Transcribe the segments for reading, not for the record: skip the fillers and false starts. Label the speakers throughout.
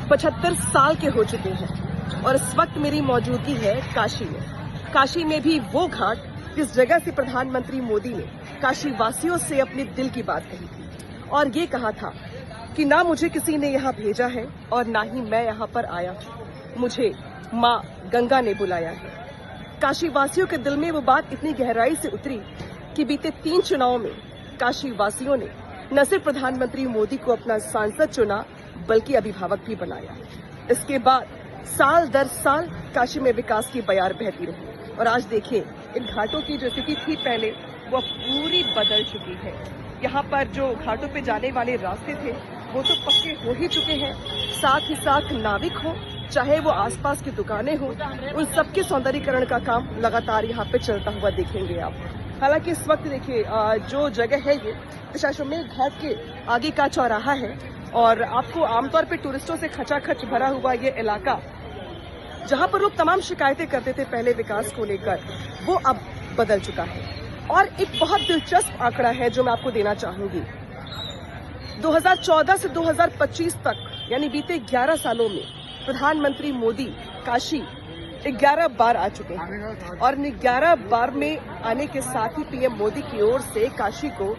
Speaker 1: 75 साल के हो चुके हैं और इस वक्त मेरी मौजूदगी है काशी में। काशी में भी वो घाट जिस जगह से प्रधानमंत्री मोदी ने काशी वासियों से अपने दिल की बात कही थी और ये कहा था कि ना मुझे किसी ने यहाँ भेजा है और ना ही मैं यहाँ पर आया हूँ, मुझे माँ गंगा ने बुलाया है। काशी वासियों के दिल में वो बात इतनी गहराई से उतरी कि बीते 3 चुनाव में काशी वासियों ने न सिर्फ प्रधानमंत्री मोदी को अपना सांसद चुना बल्कि अभिभावक भी बनाया। इसके बाद साल दर साल काशी में विकास की बयार बहती रही और आज देखिए इन घाटों की जो स्थिति थी पहले वो पूरी बदल चुकी है। यहाँ पर जो घाटों पे जाने वाले रास्ते थे वो तो पक्के हो ही चुके हैं, साथ ही साथ नाविक हो चाहे वो आसपास की दुकानें हो, उन सबके सौंदर्यीकरण का काम लगातार यहाँ पे चलता हुआ देखेंगे आप। हालांकि इस वक्त देखिए जो जगह है ये दशाश्वमेध घाट के आगे का चौराहा है और आपको आमतौर पे टूरिस्टों से खचाखच भरा हुआ ये इलाका जहां पर लोग तमाम शिकायतें करते थे पहले विकास को लेकर, वो अब बदल चुका है। और एक बहुत दिलचस्प आंकड़ा है जो मैं आपको देना चाहूंगी। 2014 से 2025 तक यानी बीते 11 सालों में प्रधानमंत्री मोदी काशी 11 बार आ चुके हैं और 11 बार में आने के साथ ही पीएम मोदी की ओर से काशी को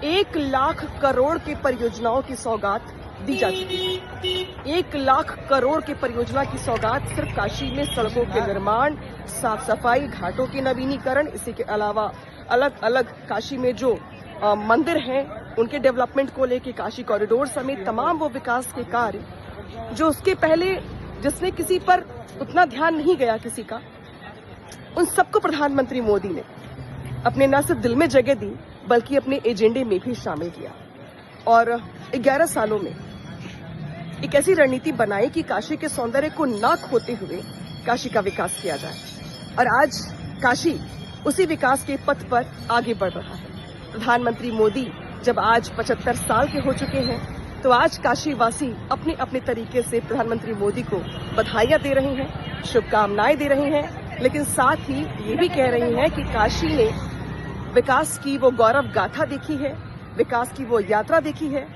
Speaker 1: 1 लाख करोड़ की परियोजनाओं की सौगात दी जा चुकी है। 1 लाख करोड़ की परियोजना की सौगात सिर्फ काशी में सड़कों के निर्माण, साफ सफाई, घाटों के नवीनीकरण, इसी के अलावा अलग अलग काशी में जो मंदिर हैं उनके डेवलपमेंट को लेकर काशी कॉरिडोर समेत तमाम वो विकास के कार्य जो उसके पहले जिसने किसी पर उतना ध्यान नहीं गया किसी का, उन सबको प्रधानमंत्री मोदी ने अपने न सिर्फ दिल में जगह दी बल्कि अपने एजेंडे में भी शामिल किया और 11 सालों में एक ऐसी रणनीति बनाई कि काशी के सौंदर्य को ना खोते हुए काशी का विकास किया जाए और आज काशी उसी विकास के पथ पर आगे बढ़ रहा है। प्रधानमंत्री मोदी जब आज 75 साल के हो चुके हैं तो आज काशी वासी अपने अपने तरीके से प्रधानमंत्री मोदी को बधाइयां दे रहे हैं, शुभकामनाएं दे रहे हैं, लेकिन साथ ही ये भी कह रहे हैं कि काशी ने विकास की वो गौरव गाथा देखी है, विकास की वो यात्रा देखी है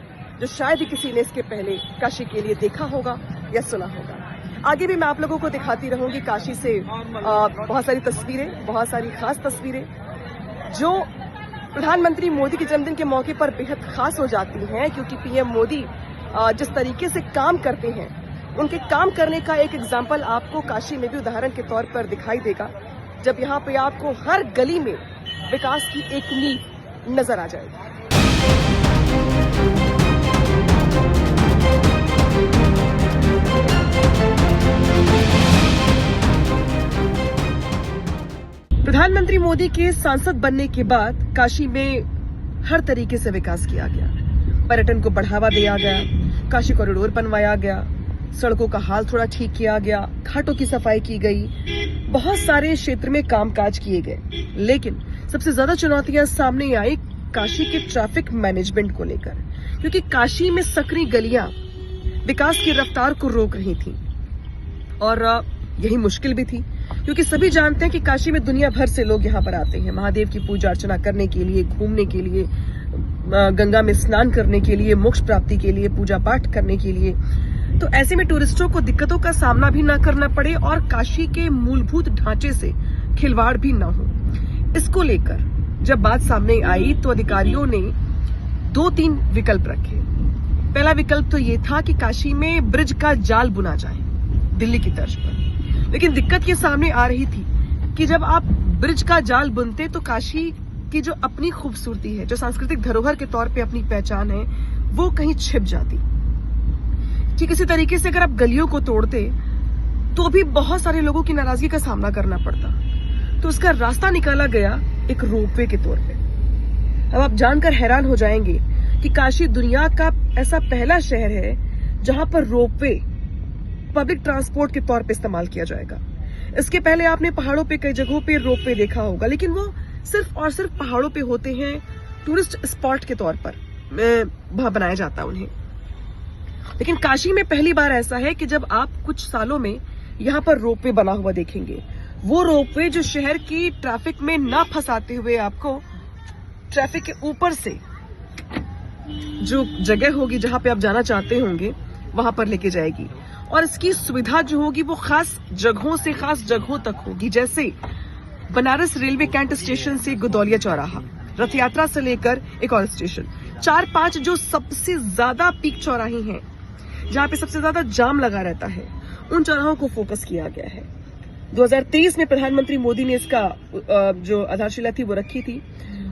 Speaker 1: जो शायद ही किसी ने इसके पहले काशी के लिए देखा होगा या सुना होगा। आगे भी मैं आप लोगों को दिखाती रहूंगी काशी से बहुत सारी तस्वीरें, बहुत सारी खास तस्वीरें जो प्रधानमंत्री मोदी के जन्मदिन के मौके पर बेहद खास हो जाती हैं, क्योंकि पीएम मोदी जिस तरीके से काम करते हैं उनके काम करने का एक एग्जाम्पल आपको काशी में भी उदाहरण के तौर पर दिखाई देगा जब यहाँ पे आपको हर गली में विकास की एक नींव नजर आ जाएगी। प्रधानमंत्री मोदी के सांसद बनने के बाद काशी में हर तरीके से विकास किया गया, पर्यटन को बढ़ावा दिया गया, काशी कॉरिडोर बनवाया गया, सड़कों का हाल थोड़ा ठीक किया गया, घाटों की सफाई की गई, बहुत सारे क्षेत्र में कामकाज किए गए। लेकिन सबसे ज्यादा चुनौतियां सामने आई काशी के ट्रैफिक मैनेजमेंट को लेकर, क्योंकि काशी में सकरी गलियां विकास की रफ्तार को रोक रही थी और यही मुश्किल भी थी क्योंकि सभी जानते हैं कि काशी में दुनिया भर से लोग यहाँ पर आते हैं महादेव की पूजा अर्चना करने के लिए, घूमने के लिए, गंगा में स्नान करने के लिए, मोक्ष प्राप्ति के लिए, पूजा पाठ करने के लिए। तो ऐसे में टूरिस्टों को दिक्कतों का सामना भी ना करना पड़े और काशी के मूलभूत ढांचे से खिलवाड़ भी ना हो। इसको लेकर जब बात सामने आई तो अधिकारियों ने 2-3 विकल्प रखे। पहला विकल्प तो ये था कि काशी में ब्रिज का जाल बुना जाए दिल्ली की तर्ज पर, लेकिन दिक्कत ये सामने आ रही थी कि जब आप ब्रिज का जाल बुनते तो काशी की जो अपनी खूबसूरती है, जो सांस्कृतिक धरोहर के तौर पे अपनी पहचान है, वो कहीं छिप जाती। ठीक इसी तरीके से अगर आप गलियों को तोड़ते तो भी बहुत सारे लोगों की नाराजगी का सामना करना पड़ता, तो उसका रास्ता निकाला गया एक रोपवे के तौर पे। अब आप जानकर हैरान हो जाएंगे कि काशी दुनिया का ऐसा पहला शहर है जहां पर रोपवे पब्लिक ट्रांसपोर्ट के तौर पे इस्तेमाल किया जाएगा। इसके पहले आपने पहाड़ों पे कई जगहों पे रोपवे देखा होगा, लेकिन वो सिर्फ और सिर्फ पहाड़ों पे होते हैं, टूरिस्ट स्पॉट के तौर पर बनाया जाता उन्हें। लेकिन काशी में पहली बार ऐसा है कि जब आप कुछ सालों में यहाँ पर रोपवे बना हुआ देखेंगे, वो रोपवे जो शहर की ट्रैफिक में ना फंसाते हुए आपको ट्रैफिक के ऊपर से जो जगह होगी जहां पे आप जाना चाहते होंगे वहां पर लेके जाएगी। और इसकी सुविधा जो होगी वो खास जगहों से खास जगहों तक होगी, जैसे बनारस रेलवे कैंट स्टेशन से गुदौलिया चौराहा, रथ यात्रा से लेकर एक और स्टेशन, 4-5 जो सबसे ज्यादा पीक चौराहे हैं, जहां पे सबसे ज्यादा जाम लगा रहता है, उन चौराहों को फोकस किया गया है। 2023 में प्रधानमंत्री मोदी ने इसका जो आधारशिला थी वो रखी थी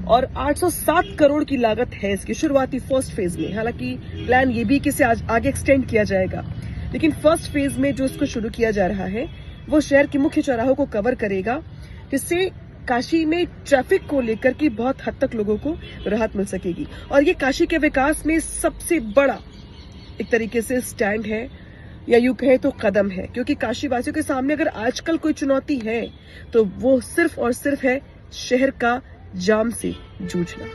Speaker 1: और 807 करोड़ की लागत है इसकी शुरुआती फर्स्ट फेज में। हालांकि प्लान ये भी कि इसे आगे एक्सटेंड किया जाएगा, लेकिन फर्स्ट फेज में जो इसको शुरू किया जा रहा है वो शहर के मुख्य चौराहों को कवर करेगा, जिससे काशी में ट्रैफिक को लेकर के बहुत हद तक लोगों को राहत मिल सकेगी। और ये काशी के विकास में सबसे बड़ा एक तरीके से स्टैंड है या यूं कहे तो कदम है, क्योंकि काशी वासियों के सामने अगर आजकल कोई चुनौती है तो वो सिर्फ और सिर्फ है शहर का जाम से जूझना।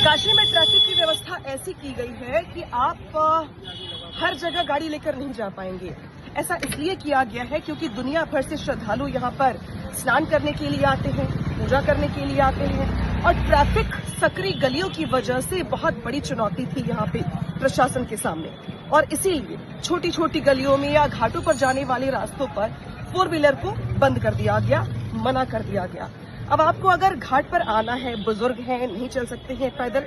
Speaker 1: काशी में ट्रैफिक की व्यवस्था ऐसी की गई है कि आप हर जगह गाड़ी लेकर नहीं जा पाएंगे। ऐसा इसलिए किया गया है क्योंकि दुनिया भर से श्रद्धालु यहाँ पर स्नान करने के लिए आते हैं, पूजा करने के लिए आते हैं, और ट्रैफिक सकरी गलियों की वजह से बहुत बड़ी चुनौती थी यहाँ पे प्रशासन के सामने। और इसीलिए छोटी छोटी गलियों में या घाटों पर जाने वाले रास्तों पर 4 व्हीलर को बंद कर दिया गया, मना कर दिया गया। अब आपको अगर घाट पर आना है, बुजुर्ग हैं, नहीं चल सकते हैं पैदल,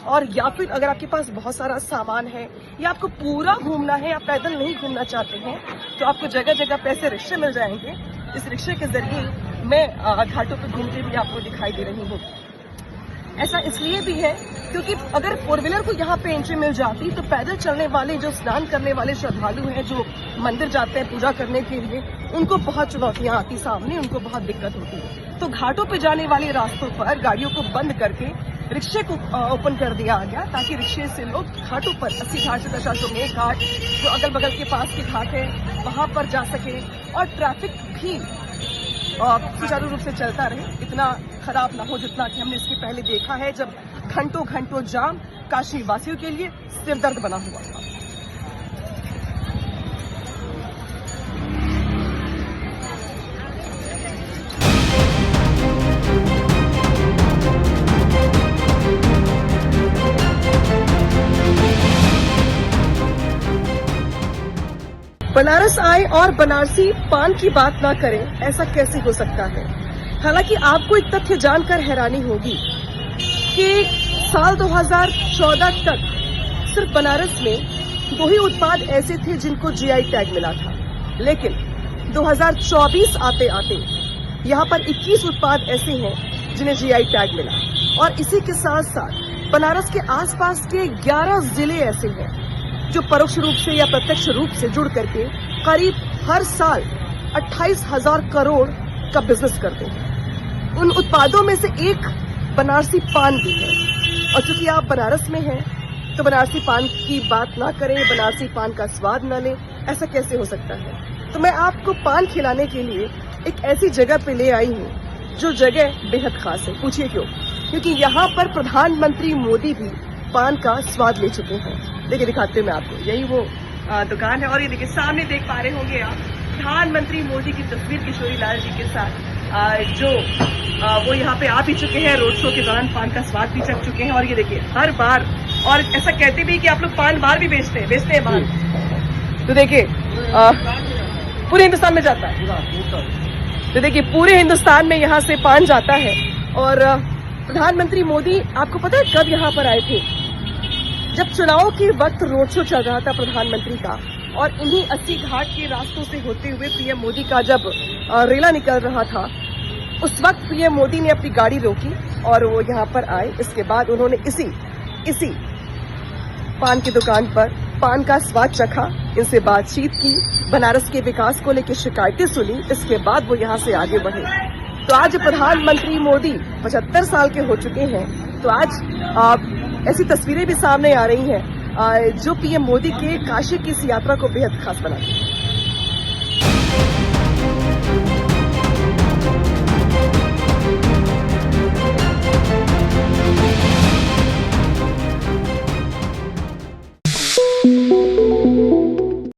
Speaker 1: और या फिर अगर आपके पास बहुत सारा सामान है या आपको पूरा घूमना है या पैदल नहीं घूमना चाहते हैं, तो आपको जगह जगह पे ऐसे रिक्शे मिल जाएंगे। इस रिक्शे के जरिए मैं घाटों पर घूमते हुए आपको दिखाई दे रही हूँ। ऐसा इसलिए भी है क्योंकि अगर 4 व्हीलर को यहाँ पे एंट्री मिल जाती तो पैदल चलने वाले जो स्नान करने वाले श्रद्धालु हैं, जो मंदिर जाते हैं पूजा करने के लिए, उनको बहुत चुनौतियां आती सामने, उनको बहुत दिक्कत होती है। तो घाटों पे जाने वाले रास्तों पर गाड़ियों को बंद करके रिक्शे को ओपन कर दिया गया, ताकि रिक्शे से लोग घाटों पर 80 घाट से दशाश्वमेध घाट, जो अगल बगल के पास के घाट है, वहां पर जा सके और ट्रैफिक भी सुचारू रूप से चलता रहे, इतना खराब ना हो जितना कि हमने इसके पहले देखा है, जब घंटों घंटों जाम काशी वासियों के लिए सिरदर्द बना हुआ था। बनारस आए और बनारसी पान की बात ना करें, ऐसा कैसे हो सकता है। हालांकि आपको एक तथ्य जानकर हैरानी होगी कि साल 2014 तक सिर्फ बनारस में 2 ही उत्पाद ऐसे थे जिनको जीआई टैग मिला था, लेकिन 2024 आते आते यहाँ पर 21 उत्पाद ऐसे हैं जिन्हें जीआई टैग मिला। और इसी के साथ साथ बनारस के आसपास के 11 जिले ऐसे हैं जो परोक्ष रूप से या प्रत्यक्ष रूप से जुड़ करके करीब हर साल 28,000 करोड़ का बिजनेस करते हैं। उन उत्पादों में से एक बनारसी पान भी है। और चूंकि आप बनारस में हैं तो बनारसी पान की बात ना करें, बनारसी पान का स्वाद न लें, ऐसा कैसे हो सकता है। तो मैं आपको पान खिलाने के लिए एक ऐसी जगह पे ले आई हूँ जो जगह बेहद खास है। पूछिए क्यों? क्योंकि यहाँ पर प्रधानमंत्री मोदी भी पान का स्वाद ले चुके हैं। देखिए, दिखाते हैं मैं आपको, यही वो दुकान है। और ये देखिए, सामने देख पा रहे होंगे आप प्रधानमंत्री मोदी की तस्वीर किशोरी लाल जी के साथ, जो वो यहाँ पे आ भी चुके हैं, रोड शो के दौरान पान का स्वाद भी चख चुके हैं। और ये देखिए, हर बार, और ऐसा कहते भी कि आप लोग पान बाहर भी बेचते हैं पान। तो देखिए, पूरे हिंदुस्तान में जाता है। तो देखिए, पूरे हिंदुस्तान में यहाँ से पान जाता है। और प्रधानमंत्री मोदी, आपको पता है कब यहाँ पर आए थे? जब चुनाव के वक्त रोड शो चल रहा था प्रधानमंत्री का, और इन्हीं 80 घाट के रास्तों से होते हुए पीएम मोदी का जब रेला निकल रहा था, उस वक्त पीएम मोदी ने अपनी गाड़ी रोकी और वो यहाँ पर आए। इसके बाद उन्होंने इसी पान की दुकान पर पान का स्वाद चखा, इनसे बातचीत की, बनारस के विकास को लेकर शिकायतें सुनी। इसके बाद वो यहाँ से आगे बढ़े। तो आज प्रधानमंत्री मोदी 75 साल के हो चुके हैं। तो आज ऐसी तस्वीरें भी सामने आ रही हैं जो पीएम मोदी के काशी की इस यात्रा को बेहद खास बनाती है।